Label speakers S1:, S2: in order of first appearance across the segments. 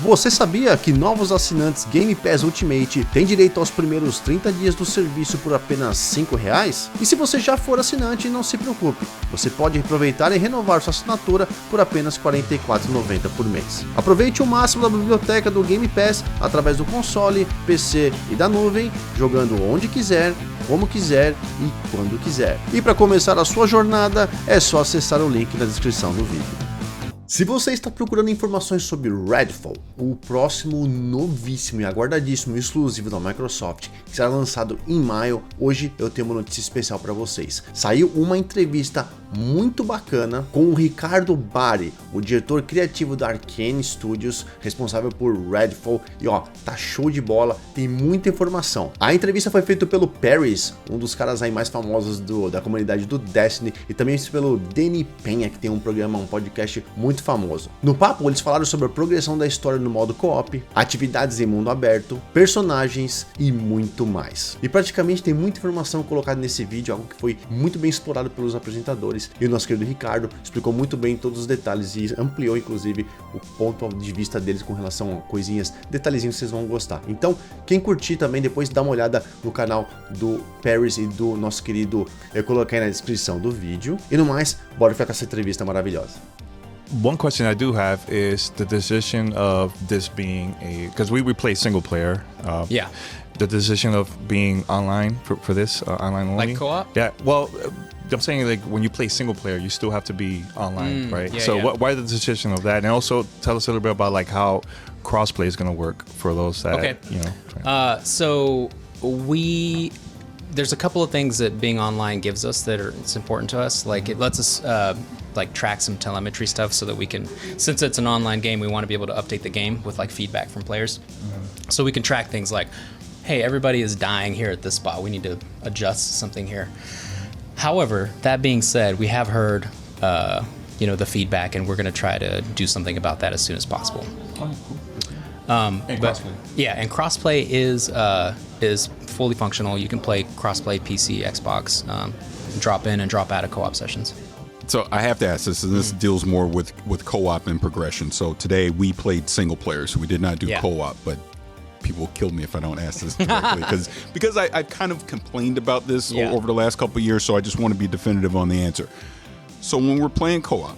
S1: Você sabia que novos assinantes Game Pass Ultimate têm direito aos primeiros 30 dias do serviço por apenas R$ 5? E se você já for assinante, não se preocupe, você pode aproveitar e renovar sua assinatura por apenas R$ 44,90 por mês. Aproveite o máximo da biblioteca do Game Pass através do console, PC e da nuvem, jogando onde quiser, como quiser e quando quiser. E para começar a sua jornada, é só acessar o link na descrição do vídeo. Se você está procurando informações sobre REDFALL, o próximo novíssimo e aguardadíssimo exclusivo da Microsoft, que será lançado em maio, hoje eu tenho uma notícia especial para vocês. Saiu uma entrevista muito bacana com o Ricardo Bari, o diretor criativo da Arkane Studios, responsável por REDFALL, e ó, tá show de bola, tem muita informação. A entrevista foi feita pelo Paris, um dos caras aí mais famosos da comunidade do Destiny, e também pelo Danny Penha, que tem um podcast muito famoso. No papo, eles falaram sobre a progressão da história no modo co-op, atividades em mundo aberto, personagens e muito mais. E praticamente tem muita informação colocada nesse vídeo, algo que foi muito bem explorado pelos apresentadores, e o nosso querido Ricardo explicou muito bem todos os detalhes e ampliou inclusive o ponto de vista deles com relação a coisinhas, detalhezinhos que vocês vão gostar. Então, quem curtir também, depois dá uma olhada no canal do Paris e do nosso querido, eu coloquei na descrição do vídeo. E no mais, bora ficar com essa entrevista maravilhosa.
S2: One question I do have is the decision of this being because we play single player.
S3: Yeah.
S2: The decision of being online for this, online only.
S3: Like co-op?
S2: Yeah. Well, I'm saying like when you play single player, you still have to be online, right?
S3: Yeah,
S2: so
S3: yeah.
S2: why the decision of that? And also tell us a little bit about like how crossplay is going to work for those that, you know.
S3: So there's a couple of things that being online gives us that it's important to us. Like it lets us like track some telemetry stuff so that we can, since it's an online game, we want to be able to update the game with like feedback from players. So we can track things like, hey, everybody is dying here at this spot. We need to adjust something here. However, that being said, we have heard, the feedback, and we're going to try to do something about that as soon as possible.
S2: And crossplay.
S3: Yeah, and crossplay is fully functional. You can play crossplay PC, Xbox, drop in and drop out of co-op sessions.
S4: So I have to ask this, and this deals more with co-op and progression. So today we played single player, so we did not do co-op, but people will kill me if I don't ask this directly because I've kind of complained about this over the last couple of years, so I just want to be definitive on the answer. So when we're playing co-op,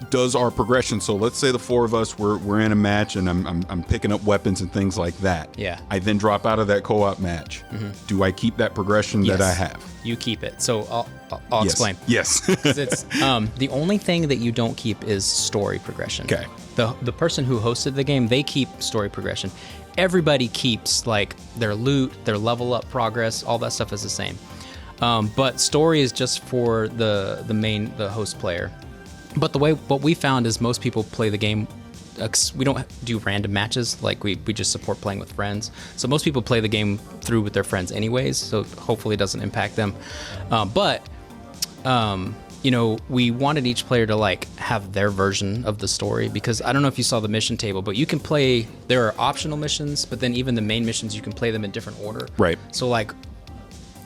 S4: does our progression, so let's say the four of us we're in a match and I'm picking up weapons and things like that.
S3: Yeah.
S4: I then drop out of that co-op match. Do I keep that progression that I have?
S3: You keep it. So I'll explain.
S4: Yes.
S3: 'Cause it's the only thing that you don't keep is story progression.
S4: Okay.
S3: The person who hosted the game, they keep story progression. Everybody keeps like their loot, their level up progress, all that stuff is the same. But story is just for the host player. But what we found is most people play the game. We don't do random matches, like we just support playing with friends. So most people play the game through with their friends anyways, so hopefully it doesn't impact them. We wanted each player to like have their version of the story, because I don't know if you saw the mission table, but you can play, there are optional missions, but then even the main missions, you can play them in different order.
S4: Right.
S3: So like,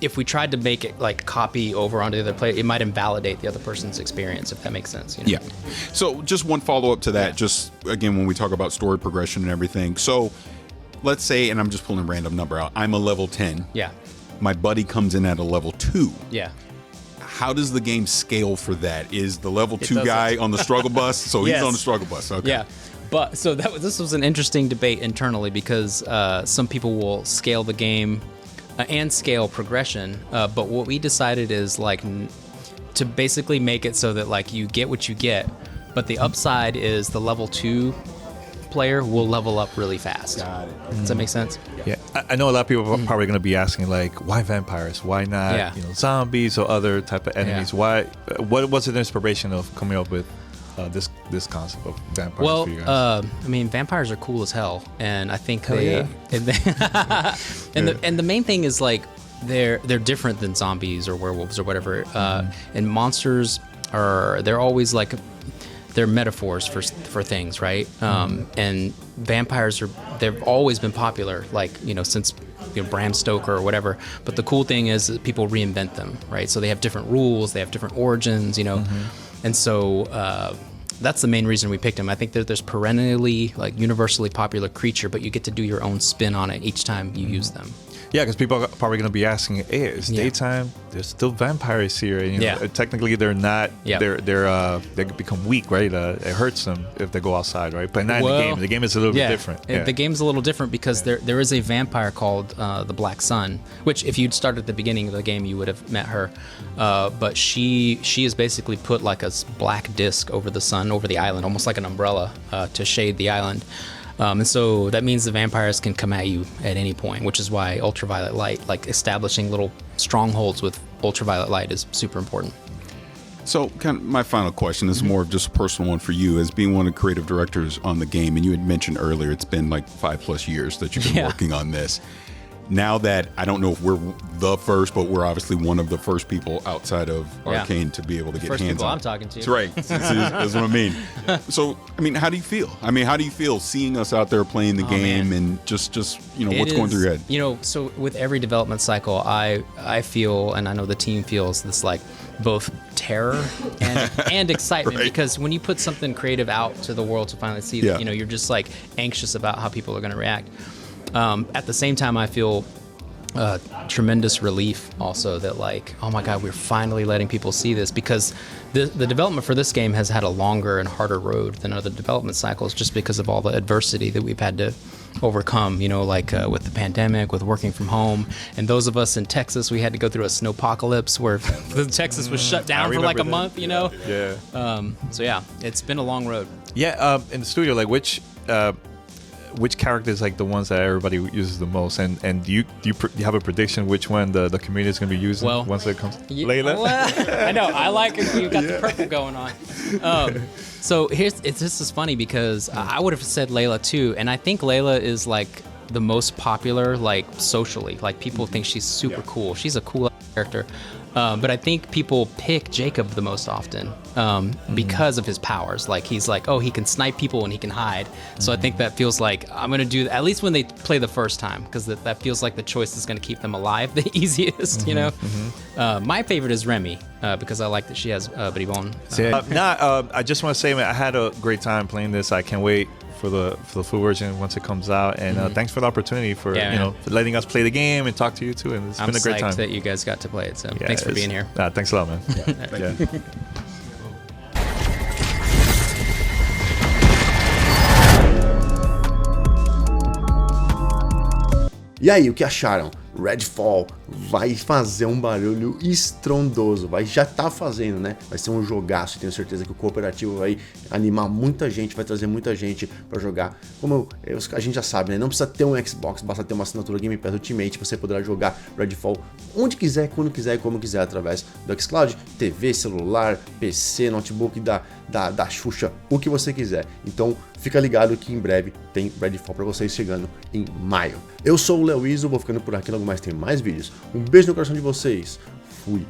S3: if we tried to make it like copy over onto the other player, it might invalidate the other person's experience, if that makes sense. You know?
S4: Yeah. So just one follow-up to that, just again, when we talk about story progression and everything. So let's say, and I'm just pulling a random number out, I'm a level 10.
S3: Yeah.
S4: My buddy comes in at a level 2.
S3: Yeah.
S4: How does the game scale for that? Is the level 2
S3: doesn't.
S4: guy on the struggle bus? So
S3: Yes.
S4: he's on the struggle bus. Okay.
S3: Yeah. But so this was an interesting debate internally, because some people will scale the game and scale progression. But what we decided is like to basically make it so that like you get what you get, but the upside is the level 2 player will level up really fast.
S4: Got it.
S3: Does that make sense?
S2: Yeah, I know a lot of people are probably going to be asking like, why vampires? Why not zombies or other type of enemies? Why? What was the inspiration of coming up with this concept of vampires?
S3: Well,
S2: for you guys?
S3: I mean, vampires are cool as hell, and I think and the main thing is like they're different than zombies or werewolves or whatever. And monsters they're always like they're metaphors for things, right? And vampires they've always been popular, like since Bram Stoker or whatever. But the cool thing is that people reinvent them, right? So they have different rules, they have different origins, and so that's the main reason we picked him. I think that there's perennially, like, universally popular creature, but you get to do your own spin on it each time you use them.
S2: Yeah, because people are probably going to be asking, hey, it's daytime. There's still vampires here. And, you know, technically, they're not. They become weak, right? It hurts them if they go outside, right? But not in the game. The game is a little bit different.
S3: The game's a little different because there is a vampire called the Black Sun, which if you'd started at the beginning of the game, you would have met her. But she has basically put like a black disc over the sun, over the island, almost like an umbrella to shade the island. And so that means the vampires can come at you at any point, which is why ultraviolet light, like establishing little strongholds with ultraviolet light, is super important.
S4: So kind of my final question, this is more of just a personal one for you, as being one of the creative directors on the game, and you had mentioned earlier it's been like 5+ years that you've been working on this. Now that, I don't know if we're the first, but we're obviously one of the first people outside of Arcane to be able to get
S3: first
S4: hands
S3: people
S4: on.
S3: I'm talking to.
S4: That's right. That's what I mean. So, I mean, how do you feel? How do you feel seeing us out there playing the game, and just you know, what's going through your head?
S3: You know, so with every development cycle, I feel, and I know the team feels, this like both terror and excitement, because when you put something creative out to the world to finally see that, you know, you're just like anxious about how people are going to react. At the same time, I feel tremendous relief also that, like, oh my God, we're finally letting people see this, because the development for this game has had a longer and harder road than other development cycles, just because of all the adversity that we've had to overcome, you know, like with the pandemic, with working from home. And those of us in Texas, we had to go through a snowpocalypse where Texas was shut down for like a month, you know? So yeah, it's been a long road.
S2: Yeah, in the studio, like which character is like the ones that everybody uses the most, and do you have a prediction which one the community is going to be using once it comes? Layla?
S3: I know, I like it. You've got the purple going on. So this is funny because I would have said Layla too, and I think Layla is like the most popular, like socially. Like people think she's super cool. She's a cool character. But I think people pick Jacob the most often because of his powers. Like he's like, oh, he can snipe people and he can hide. So I think that feels like I'm going to do, at least when they play the first time, because that feels like the choice is going to keep them alive the easiest, you know? My favorite is Remy because I like that she has Bribon.
S2: I just want to say, man, I had a great time playing this. I can't wait for the full version once it comes out, and thanks for the opportunity for for letting us play the game and talk to you too, and it's been a great time.
S3: I'm psyched that you guys got to play it, so thanks for being here.
S2: Thanks a lot, man.
S4: Thank you.
S1: E aí, o que acharam? Redfall vai fazer um barulho estrondoso, já tá fazendo, né? Vai ser um jogaço, tenho certeza que o cooperativo vai animar muita gente, vai trazer muita gente pra jogar. Como a gente já sabe, né? Não precisa ter um Xbox, basta ter uma assinatura Game Pass Ultimate, você poderá jogar Redfall onde quiser, quando quiser e como quiser, através do xCloud, TV, celular, PC, notebook, da Xuxa, o que você quiser. Então fica ligado que em breve tem Redfall pra vocês chegando em maio. Eu sou o LEOIZZO, vou ficando por aqui, logo mais tem mais vídeos. Um beijo no coração de vocês, fui!